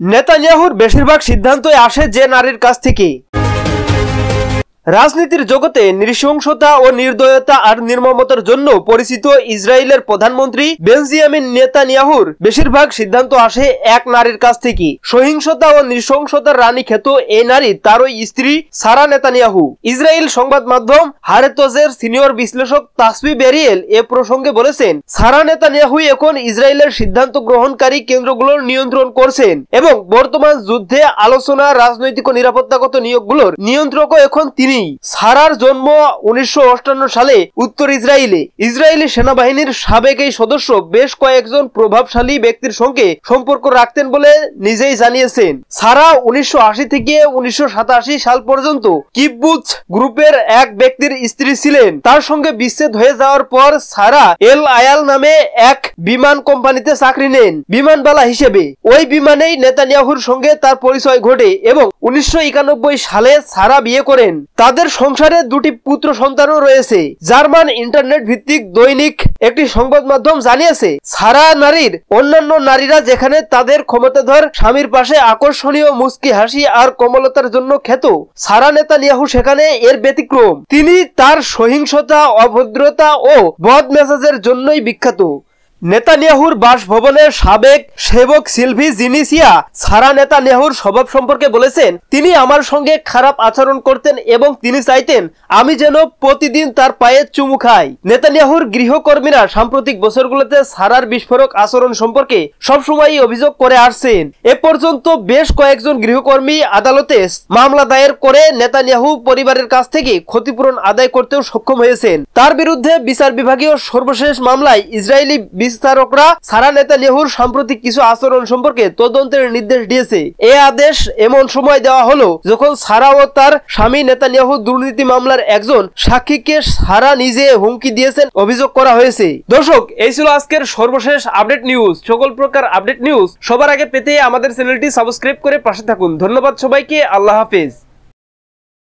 নেতানিয়াহুর বেশিরভাগ সিদ্ধান্তই আসে যে নারীর কাছ থেকে। রাজনীতির জগতে নৃশংসতা ও নির্দয়তা আর নির্মমতার জন্য পরিচিত ইসরায়েলের প্রধানমন্ত্রী বেঞ্জামিন নেতানিয়াহুর বেশিরভাগ সিদ্ধান্ত আসে এক নারীর কাছ থেকে। সহিংসতা ও নৃশংসতার রানী খ্যাত এই নারী তারই স্ত্রী সারা নেতানিয়াহু। ইসরায়েল সংবাদ মাধ্যম হারেতজের সিনিয়র বিশ্লেষক তাসবি বেরিয়েল এ প্রসঙ্গে বলেছেন, সারা নেতানিয়াহু এখন ইসরায়েলের সিদ্ধান্ত গ্রহণকারী কেন্দ্রগুলোর নিয়ন্ত্রণ করছেন এবং বর্তমান যুদ্ধে আলোচনা, রাজনৈতিক ও নিরাপত্তাগত নিয়োগগুলোর নিয়ন্ত্রকও এখন তিনি। সারার জন্ম 1958 সালে উত্তর ইসরায়েলে। ইসরায়েলি সেনাবাহিনীর সাবেক এই সদস্য বেশ কয়েকজন প্রভাবশালী ব্যক্তির সঙ্গে সম্পর্ক রাখতেন বলে নিজেই জানিয়েছেন। সারা 1980 থেকে 1987 সাল পর্যন্ত কিব্বুৎজ গ্রুপের এক ব্যক্তির স্ত্রী ছিলেন। তার সঙ্গে বিচ্ছেদ হয়ে যাওয়ার পর সারা এল আয়াল নামে এক বিমান কোম্পানিতে চাকরি নেন বিমানবালা হিসেবে। ওই বিমানেই নেতানিয়াহুর সঙ্গে তার পরিচয় ঘটে এবং 1991 সালে সারা বিয়ে করেন। তাদের সংসারে দুটি পুত্র সন্তানও রয়েছে। জার্মান ইন্টারনেট ভিত্তিক দৈনিক একটি সংবাদ মাধ্যম জানিয়েছে, সারা নারীর অন্যান্য নারীরা যেখানে তাদের ক্ষমতাধর স্বামীর পাশে আকর্ষণীয় মুচকি হাসি আর কোমলতার জন্য খ্যাত, সারা নেতানিয়াহু সেখানে এর ব্যতিক্রম। তিনি তার সহিংসতা, অভদ্রতা ও বদ মেজাজের জন্যই বিখ্যাত। নেতানিয়াহুর বাসভবনের সাবেক সেবক সিলভি জিনিসিয়া সারা নেতানিয়াহুর স্বভাব সম্পর্কে বলেছেন, তিনি আমার সঙ্গে খারাপ আচরণ করতেন এবং তিনি চাইতেন আমি যেন প্রতিদিন তার পায়ে চুমু খাই। নেতানিয়াহুর গৃহকর্মীরা সাম্প্রতিক বছরগুলোতে সারার বিস্ফোরক আচরণ সম্পর্কে সবসময়ই অভিযোগ করে আসছেন। এ পর্যন্ত বেশ কয়েকজন গৃহকর্মী আদালতে মামলা দায়ের করে নেতানিয়াহু পরিবারের কাছ থেকে ক্ষতিপূরণ আদায় করতেও সক্ষম হয়েছেন। তার বিরুদ্ধে বিচার বিভাগীয় সর্বশেষ মামলায় ইসরায়েলি বিচারকরা সারা নেতানিয়াহুর সাম্প্রতিক কিছু আচরণ সম্পর্কে তদন্তের নির্দেশ দিয়েছে। এই আদেশ এমন সময় দেওয়া হলো যখন সারা ও তার স্বামী নেতানিয়াহু দুর্নীতি মামলার একজন সাক্ষীকে সারা নিজে হুমকি দিয়েছেন অভিযোগ করা হয়েছে। দর্শক, এই ছিল আজকের সর্বশেষ আপডেট নিউজ। সকল প্রকার আপডেট নিউজ সবার আগে পেতে আমাদের চ্যানেলটি সাবস্ক্রাইব করে পাশে থাকুন। ধন্যবাদ সবাইকে। আল্লাহ হাফেজ।